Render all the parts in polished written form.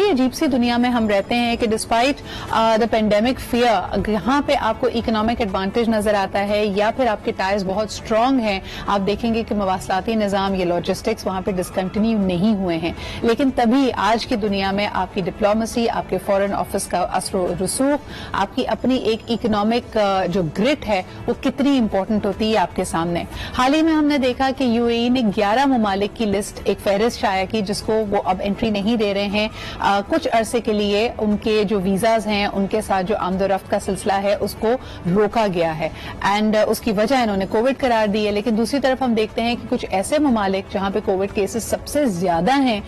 बड़ी अजीब सी दुनिया में हम रहते हैं कि डिस्पाइट द पेंडेमिक फियर यहाँ पे आपको इकोनॉमिक एडवांटेज नजर आता है या फिर आपके टाइज बहुत स्ट्रांग हैं. आप देखेंगे कि मवासलाती निजाम या लॉजिस्टिक्स वहां पे डिसकंटिन्यू नहीं हुए हैं, लेकिन तभी आज की दुनिया में आपकी डिप्लोमेसी, आपके फॉरेन ऑफिस का असर रसूख, आपकी अपनी एक इकोनॉमिक जो ग्रिट है वो कितनी इंपॉर्टेंट होती है आपके सामने. हाल ही में हमने देखा कि यूएई ने 11 ममालिक की लिस्ट, एक फहरिस्त शाया की जिसको वो अब एंट्री नहीं दे रहे हैं. कुछ अरसे के लिए उनके जो वीजाज हैं उनके साथ जो आमदोरफ्त का सिलसिला है उसको रोका गया है एंड उसकी वजह इन्होंने कोविड करार दी है. लेकिन दूसरी तरफ हम देखते हैं कि कुछ ऐसे ममालिक जहां पे कोविड केसेस सबसे ज्यादा हैं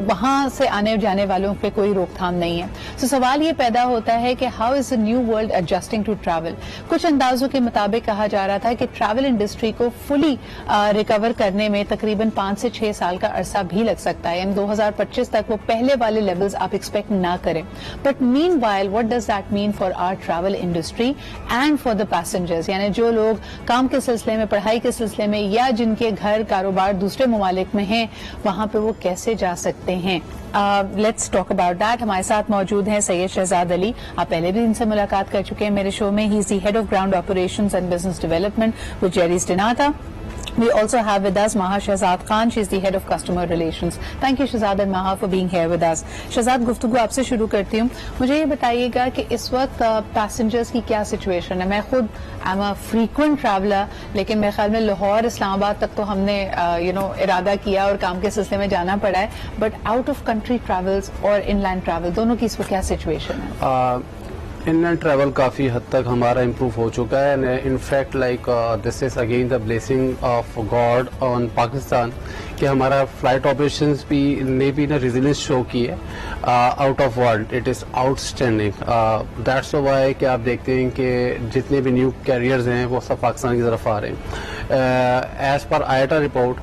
वहां से आने जाने वालों पे कोई रोकथाम नहीं है. तो सवाल ये पैदा होता है कि how is the new world adjusting to travel. कुछ अंदाजों के मुताबिक कहा जा रहा था कि ट्रैवल इंडस्ट्री को फुली रिकवर करने में तकरीबन 5 से 6 साल का अरसा भी लग सकता है, यानी 2025 तक वो पहले वाले लेवल्स आप एक्सपेक्ट ना करें. But meanwhile what does that mean for our travel industry and for the passengers, यानी जो लोग काम के सिलसिले में, पढ़ाई के सिलसिले में या जिनके घर कारोबार दूसरे ममालिक में हैं वहां पे वो कैसे जा सकते हैं. Let's talk about that. हमारे साथ मौजूद हैं सैयद शहजाद अली. आप पहले भी इनसे मुलाकात कर चुके हैं मेरे शो में. He is the head of ground operations and business development with Gerry's dnata. We also have with us Maha Shahzad Khan. She is the head of customer relations. Thank you Shahzad and Maha for being here with us. Shahzad, गुफ्तगू आपसे शुरू करती हूँ. मुझे ये बताइएगा कि इस वक्त पैसेंजर्स की क्या सिचुएशन है. मैं खुद I am a frequent traveller, लेकिन मेरे ख्याल में लाहौर इस्लामाबाद तक तो हमने इरादा किया और काम के सिलसिले में जाना पड़ा है. But out of country travels और इनलैंड ट्रैवल दोनों की इस वक्त क्या सिचुएशन है? इनलैंड ट्रैवल काफ़ी हद तक हमारा इम्प्रूव हो चुका है. In fact like this is again the blessing of God on Pakistan कि हमारा फ्लाइट ऑपरेशंस भी ने भी ना रेजिलियंस शो की है out of world. It is outstanding. That's why कि आप देखते हैं कि जितने भी न्यू कैरियर्स हैं वो सब पाकिस्तान की तरफ आ रहे हैं. एज पर आईटा रिपोर्ट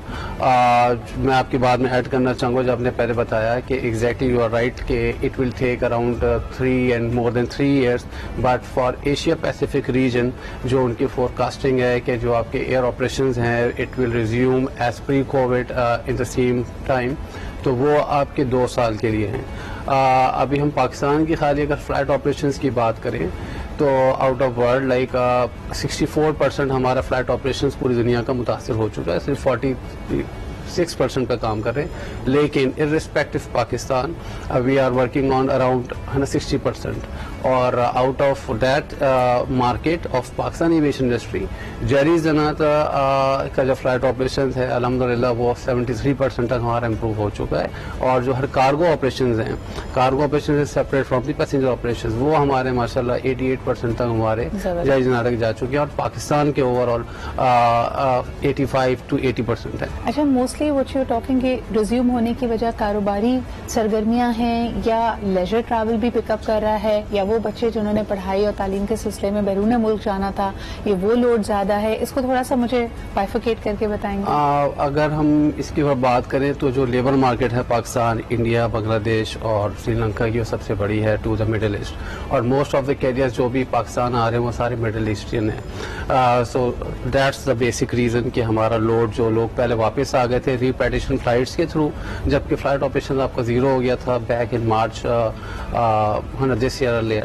मैं आपकी बात में ऐड करना चाहूँगा जो आपने पहले बताया कि एग्जैक्टली यू आर राइट कि it will take around 3 and more than 3 years, but for Asia Pacific region जो उनकी फोरकास्टिंग है कि जो आपके एयर ऑपरेशंस हैं it will resume as pre COVID in the same time. तो वो आपके 2 साल के लिए हैं. अभी हम पाकिस्तान की खाली अगर फ्लाइट ऑपरेशंस की बात करें तो आउट ऑफ वर्ल्ड लाइक 64% हमारा फ्लाइट ऑपरेशंस पूरी दुनिया का मुतासर हो चुका है. सिर्फ 46% पे काम कर रहे हैं. लेकिन irrespective Pakistan we are working on around 60%. और out of that market of Pakistan aviation industry Gerry's dnata का जो फ्लाइट ऑपरेशन है अल्हम्दुलिल्लाह वो 73% तक हमारा इम्प्रूव हो चुका है. और जो हर कार्गो ऑपरेशन हैं, cargo operation separate from the passenger operation, वो हमारे माशाल्लाह 88% तक हमारे जेरीज डिनाटा जा चुके हैं. और पाकिस्तान के ओवरऑल 85 to 80% है. अच्छा, mostly what you are talking कि रिज्यूम होने की वजह कारोबारी सरगर्मियां हैं या लेजर ट्रैवल भी पिकअप कर रहा है, या वो बच्चे जिन्होंने पढ़ाई और तालीम के सिलसिले में बैरून मुल्क जाना था ये वो लोड ज्यादा है? इसको थोड़ा सा मुझे बाइफिकेट करके बताएंगे. अगर हम इसकी बात करें तो जो लेबर मार्केट है पाकिस्तान, इंडिया, बांग्लादेश और श्रीलंका की वो सबसे बड़ी है टू द मिडिल ईस्ट. और मोस्ट ऑफ द कैरियर्स जो भी पाकिस्तान आ रहे हैं वो सारे मिडिल ईस्टियन है. So that's the basic reason कि हमारा लोड जो लोग पहले वापस आ गए थे रिपैट्रिएशन फ्लाइट्स के थ्रू, जबकि फ्लाइट ऑपरेशन आपका जीरो हो गया था back in March this year earlier.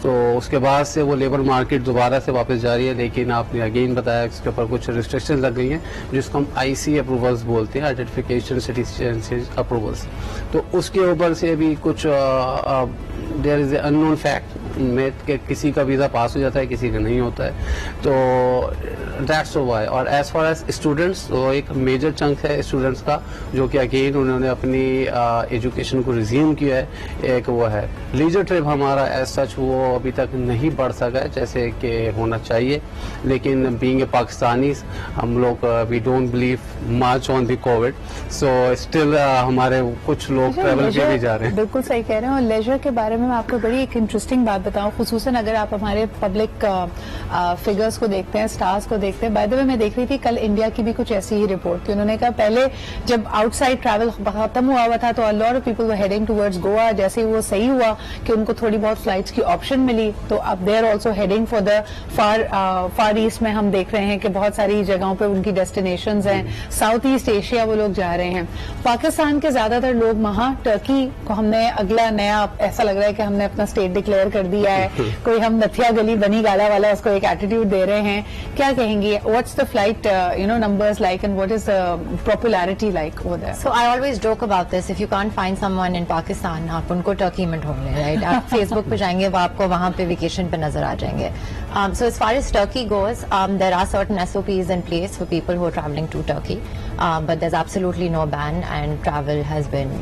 तो उसके बाद से वो लेबर मार्केट दोबारा से वापस जा रही है. लेकिन आपने अगेन बताया इसके ऊपर कुछ रिस्ट्रिक्शन लग गई हैं जिसको हम आईसी अप्रूवल्स बोलते हैं, आइडेंटिफिकेशन सिटीजनशिप अप्रूवल्स. तो उसके ऊपर से भी कुछ there is a unknown fact में कि किसी का वीज़ा पास हो जाता है, किसी का नहीं होता है. तो दैट्स व्हाई. और एज फार एज स्टूडेंट्स तो एक मेजर चंक है स्टूडेंट्स का जो कि अगेन उन्होंने अपनी एजुकेशन को रिज्यूम किया है. एक वो है लीजर ट्रिप हमारा एज सच वो अभी तक नहीं बढ़ सका है जैसे कि होना चाहिए. लेकिन बीइंग ए पाकिस्तानी हम लोग we don't believe much on the COVID, so still हमारे कुछ लोग ट्रैवल के भी जा रहे हैं. बिल्कुल सही कह रहे हैं. और लेजर के बारे में मैं आपको बड़ी एक इंटरेस्टिंग बात بتاؤں, خصوصاً اگر آپ ہمارے پبلک فگرز کو دیکھتے ہیں, اسٹارز کو دیکھتے ہیں. بائی دا وے میں دیکھ رہی تھی کل انڈیا کی بھی کچھ ایسی ہی رپورٹ تھی. انہوں نے کہا پہلے جب آؤٹ سائڈ ٹریول ختم ہوا تھا تو lot of people heading towards Goa. جیسے ہی وہ صحیح ہوا کہ ان کو تھوڑی بہت فلائٹس کی آپشن ملی, تو اب they are also heading for the far east میں ہم دیکھ رہے ہیں کہ بہت ساری جگہوں پہ ان کی ڈیسٹینیشنز ہیں. ساؤتھ ایسٹ ایشیا وہ لوگ جا رہے ہیں. پاکستان کے زیادہ تر لوگ وہاں ٹرکی کو ہم نے اگلا نیا ایسا لگ رہا ہے کہ ہم نے اپنا اسٹیٹ ڈکلیئر کر دیا ہے. کوئی ہم نتھیا گلی بنی گالا والا اس کو ایک ایٹیٹیوڈ دے رہے ہیں. کیا کہیں گے, what's the flight numbers like and what is the popularity like over there? So I always joke about this. If you can't find someone in Pakistan, آپ ان کو ٹرکی میں ڈھونڈ لیں, رائٹ. آپ فیس بک پہ جائیں گے, وہ آپ کو وہاں پہ ویکیشن پہ نظر آ جائیں گے. So as far as Turkey goes, there are certain SOPs in place for people who are traveling to Turkey, but there's absolutely no ban and travel has been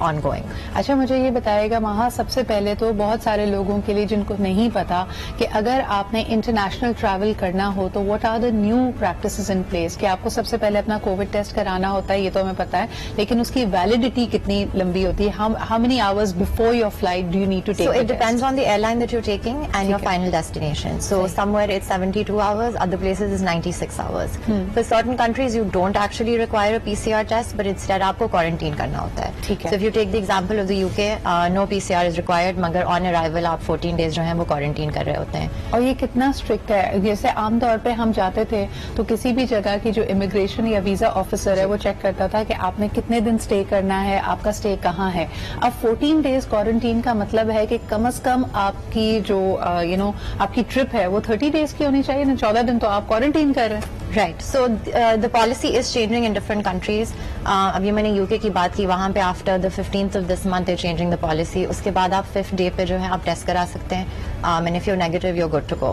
ongoing. اچھا مجھے یہ بتائے گا, وہاں سب سے پہلے تو بہت سارے لوگوں کے لیے جن کو نہیں پتا کہ اگر آپ نے انٹرنیشنل ٹریول کرنا ہو تو what are the new practices in place, کہ آپ کو سب سے پہلے اپنا کووڈ ٹیسٹ کرانا ہوتا ہے, یہ تو ہمیں پتا ہے, لیکن اس کی ویلڈیٹی کتنی لمبی ہوتی ہے. How many hours before your flight do you need to take? So it depends on the airline that you're taking and your final destination. So somewhere it's 72 hours, other places is 96 hours. For certain countries you don't actually require a PCR test, but instead آپ کو quarantine کرنا ہوتا ہے. So if you take the example of the UK, no PCR is required, مگر on arrival آپ 14 days جو ہیں وہ quarantine کر رہے ہوتے ہیں. اور یہ کتنا اسٹرکٹ ہے؟ جیسے عام طور پہ ہم جاتے تھے تو کسی بھی جگہ کی جو امیگریشن یا ویزا آفیسر ہے وہ چیک کرتا تھا کہ آپ نے کتنے دن اسٹے کرنا ہے, آپ کا اسٹے کہاں ہے. اب 14 days کوارنٹین کا مطلب ہے کہ کم از کم آپ کی جو آپ کی ٹرپ ہے وہ 30 days کی ہونی چاہیے نا. 14 دن تو آپ کوارنٹین کر رہے ہیں. Right. So the policy is changing in different countries. ابھی میں نے UK کی بات کی, وہاں پہ after the 15th of this month they're changing the policy. اس کے بعد آپ 5th day پہ جو ہے آپ ٹیسٹ کرا سکتے ہیں, and if you're negative you're good to go.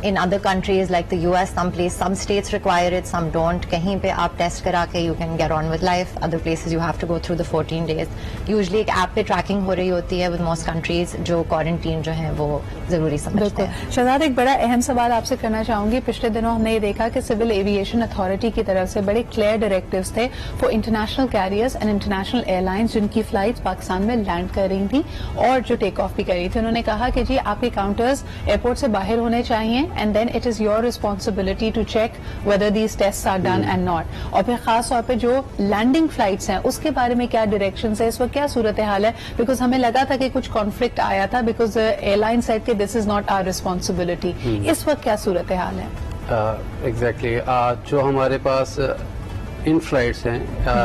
In other countries like the US, some states require it, some don't. کہیں پہ آپ ٹیسٹ کرا کے you can get on with life. Other places you have to go through the 14 days. Usually ایک app پہ tracking ہو رہی ہوتی ہے with most countries جو کوارنٹین جو ہے وہ ضروری سمجھتے ہیں. شہزاد ایک بڑا اہم سوال آپ سے کرنا چاہوں گی. پچھلے دنوں ہم نے یہ دیکھا کہ سول ایویشن اتھارٹی کی طرف سے بڑے کلیئر ڈائریکٹیوز تھے for international carriers and international ایئر لائنس جن کی فلائٹس پاکستان میں لینڈ کر رہی تھیں اور جو ٹیک آف بھی کر رہی تھی. انہوں نے کہا کہ جی آپ کے کاؤنٹرز ایئرپورٹ سے باہر ہونے چاہیے and then it is your responsibility to check whether these test are done and not. اور پھر خاص طور پہ جو لینڈنگ فلائٹس ہیں اس کے بارے میں کیا ڈائریکشنز ہے, اس وقت کیا صورتحال ہے؟ بیکاز ہمیں لگا تھا کہ کچھ کانفلکٹ آیا تھا بیکاز ایئر لائن سیڈ کہ دس از ناٹ آور ریسپانسبلٹی. اس وقت کیا صورتحال ہے؟ ایگزیکٹلی جو ہمارے پاس ان فلائٹس ہیں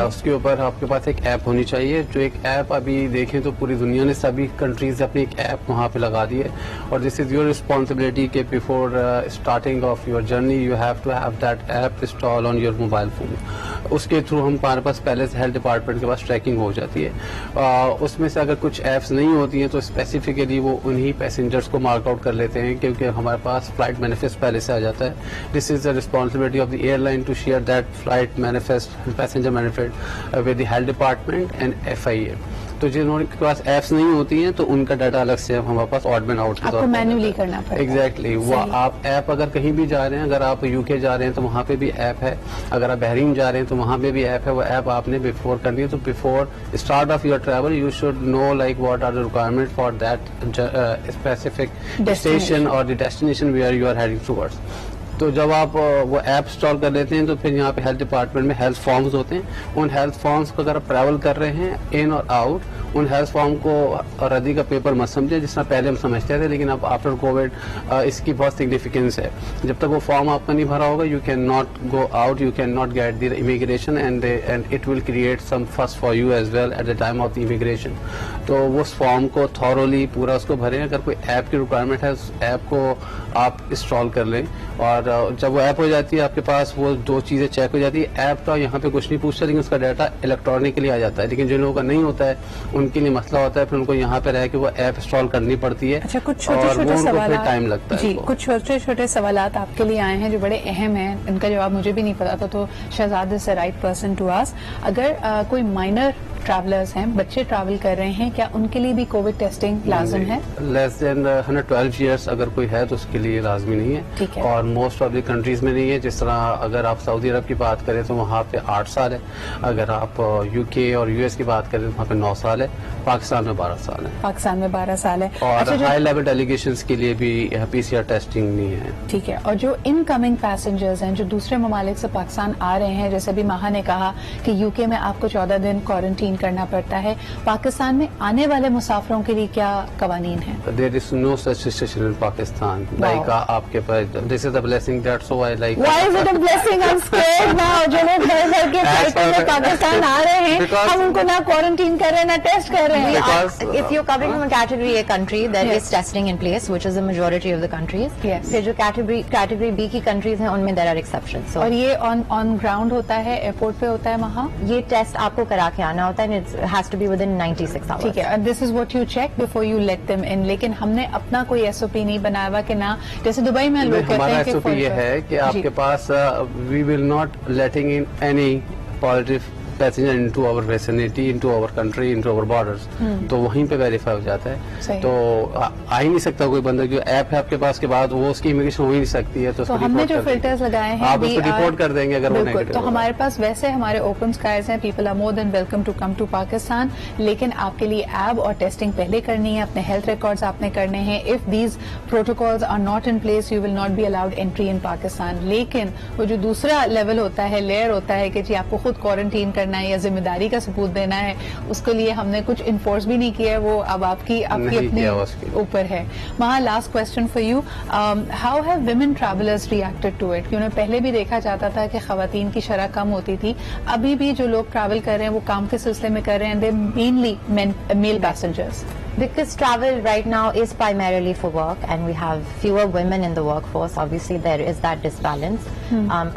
اس کے اوپر آپ کے پاس ایک ایپ ہونی چاہیے. جو ایک ایپ ابھی دیکھیں تو پوری دنیا نے سبھی کنٹریز اپنی ایک ایپ وہاں پہ لگا دی ہے, اور دس از یور رسپانسبلٹی کہ before starting of your journey you have to have that app install on your mobile phone. اس کے تھرو ہمارے پاس پہلے سے ہیلتھ ڈپارٹمنٹ کے پاس ٹریکنگ ہو جاتی ہے. اس میں سے اگر کچھ ایپس نہیں ہوتی ہیں تو اسپیسیفکلی وہ انہی پیسنجرس کو مارک آؤٹ کر لیتے ہیں کیونکہ ہمارے پاس فلائٹ مینیفیسٹ پہلے سے آ جاتا ہے. This is the responsibility of the airline to share that flight manifest passenger manifest with the health department and FIA. تو جنہوں کے پاس ایپس نہیں ہوتی ہیں تو ان کا ڈاٹا الگ سے ہمارے پاس آڈ مین آؤٹ مینولی کرنا پڑتا ہے. ایگزیکٹلی. وہ آپ ایپ اگر کہیں بھی جا رہے ہیں, اگر آپ UK جا رہے ہیں تو وہاں پہ بھی ایپ ہے, اگر آپ بحرین جا رہے ہیں تو وہاں پہ بھی ایپ ہے. وہ ایپ آپ نے بفور کرنی ہے. تو before start of your travel you should know like what are the requirement for that specific station اور the destination where you are heading towards. تو جب آپ وہ ایپ انسٹال کر لیتے ہیں تو پھر یہاں پہ ہیلتھ ڈپارٹمنٹ میں ہیلتھ فارمز ہوتے ہیں. ان ہیلتھ فارمز کو اگر آپ ٹریول کر رہے ہیں ان اور آؤٹ, ان ہیلتھ فارم کو ردی کا پیپر مت سمجھے جس طرح پہلے ہم سمجھتے تھے, لیکن اب آفٹر کووڈ اس کی بہت سگنیفیکینس ہے. جب تک وہ فارم آپ کا نہیں بھرا ہوگا you can not go out, you can not get the immigration and it will create some fuss for you as well at the time of the immigration. تو وہ اس فارم کو تھورولی پورا اس کو بھریں. اگر کوئی ایپ کی ریکوائرمنٹ ہے اس ایپ کو آپ انسٹال کر لیں, اور جب وہ ایپ ہو جاتی ہے آپ کے پاس وہ دو چیزیں چیک ہو جاتی ہے. ایپ کا یہاں پہ کچھ نہیں پوچھتا لیکن اس کا ڈاٹا الیکٹرانکلی آ جاتا ہے. لیکن جن لوگوں کا نہیں ہوتا ہے ان کے لیے مسئلہ ہوتا ہے, پھر ان کو یہاں پہ رہ کے وہ ایپ انسٹال کرنی پڑتی ہے. اچھا, کچھ چھوٹے چھوٹے سوالات ٹائم لگتا ہے. جی, کچھ چھوٹے چھوٹے سوالات آپ کے لیے آئے ہیں جو بڑے اہم ہیں, ان کا جواب مجھے بھی نہیں پتا تھا, تو Shahzad is the right person to ask. اگر کوئی مائنر ट्रैवलर्स हैं, बच्चे ट्रैवल कर रहे हैं, क्या उनके लिए भी कोविड टेस्टिंग लाजिम है? लेस देन 112 ईयर्स अगर कोई है तो उसके लिए लाजमी नहीं ठीक है, है। और मोस्ट ऑफ द कंट्रीज में नहीं है. जिस तरह अगर आप सऊदी अरब की बात करें तो वहाँ पे 8 साल है, अगर आप यूके और यूएस की बात करें तो वहाँ पे 9 साल है, पाकिस्तान में 12 साल है. पाकिस्तान में 12 साल है. और अच्छा, जो हाई लेवल डेलीगेशंस के लिए भी PCR टेस्टिंग नहीं है. ठीक है. और जो इनकमिंग पैसेंजर्स हैं जो दूसरे ममालिक से पाकिस्तान आ रहे हैं, जैसे अभी महा ने कहा कि यूके में आपको 14 दिन क्वारंटीन करना पड़ता है, पाकिस्तान में आने वाले मुसाफिरों के लिए क्या कवानीन है? There is no such situation in Pakistan. Wow. Like आपके पास, this is a blessing. That's why like. Why is it a blessing? I'm scared now. जो लोग भर भर के फ्लाइट में पाकिस्तान आ रहे हैं, Because- हम उनको ना क्वारंटीन कर रहे हैं ना टेस्ट कर रहे हैं. Because- If you're coming from a category A country, there Yes. is testing in place, which is the majority of the countries. Yes. फिर जो category B की countries हैं, उनमें there are exceptions. So और ये ऑन ग्राउंड होता है, airport पे होता है वहाँ. ये टेस्ट आपको करा के आना होता है, and it has to be within 96 hours. ठीक है. This is what you check before you let them in. लेकिन हमने अपना कोई एसओपी नहीं बनाया हुआ कि ना, जैसे दुबई में लोग कहते हमारा हैं कि SOP ये है कि आपके पास we will not letting in any positive passenger into our vicinity, into our country, into our borders. तो वहीं पे वेरीफाई हो जाता है. सही. तो आ ही नहीं सकता कोई बंदा, जो ऐप है आपके पास के बाद वो उसकी इमिग्रेशन हो ही नहीं सकती है. तो उसको हमने report जो कर देंगे. फिल्टर्स लगाए हैं आप we उसको are- रिपोर्ट कर देंगे अगर वो बिल्कुल. नेगेटिव तो हमारे पास वैसे हमारे ओपन स्काइज हैं, people are more than welcome to come to Pakistan. लेकिन आपके लिए एब और टेस्टिंग पहले करनी है, अपने हेल्थ रिकॉर्ड्स आपने करने हैं. If these protocols are not in place you will not be allowed entry in Pakistan. लेकिन वो जो दूसरा लेवल होता है, लेयर होता है कि जी आपको खुद क्वारंटीन करना है या जिम्मेदारी का सबूत देना है, उसके लिए हमने कुछ इन्फोर्स भी नहीं किया है. वो अब आपकी नहीं अपनी किया उसके लिए. ऊपर है. वहाँ last question for you, how have women travellers reacted to it? क्योंकि पहले भी देखा जाता था कि खवातीन की शरह कम होती थी, अभी भी जो लोग ट्रैवल कर रहे हैं वो काम के सिलसिले में कर रहे हैं, they mainly male passengers. Because travel right now is primarily for work, and we have fewer women in the workforce. Obviously, there is that disbalance.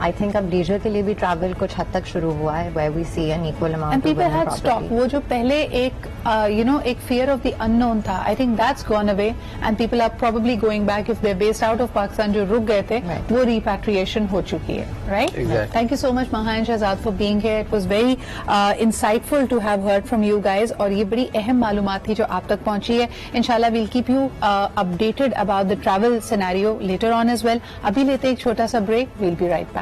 I think अब leisure के लिए भी travel कुछ हद तक शुरू हुआ है, where we see an equal amount And of people women had stock. properly. वो जो पहले एक एक fear of the unknown था, I think that's gone away, and people are probably going back if they're based out of Pakistan. जो रुक गए थे, Right. वो repatriation हो चुकी है, right? Exactly. Thank you so much, Maha and Shahzad, for being here. It was very insightful to have heard from you guys. और ये बड़ी अहम मालूमात थी जो आप तक पहुंची है. Inshallah, we'll keep you updated about the travel scenario later on as well. अभी लेते एक छोटा सा break. We'll be right back.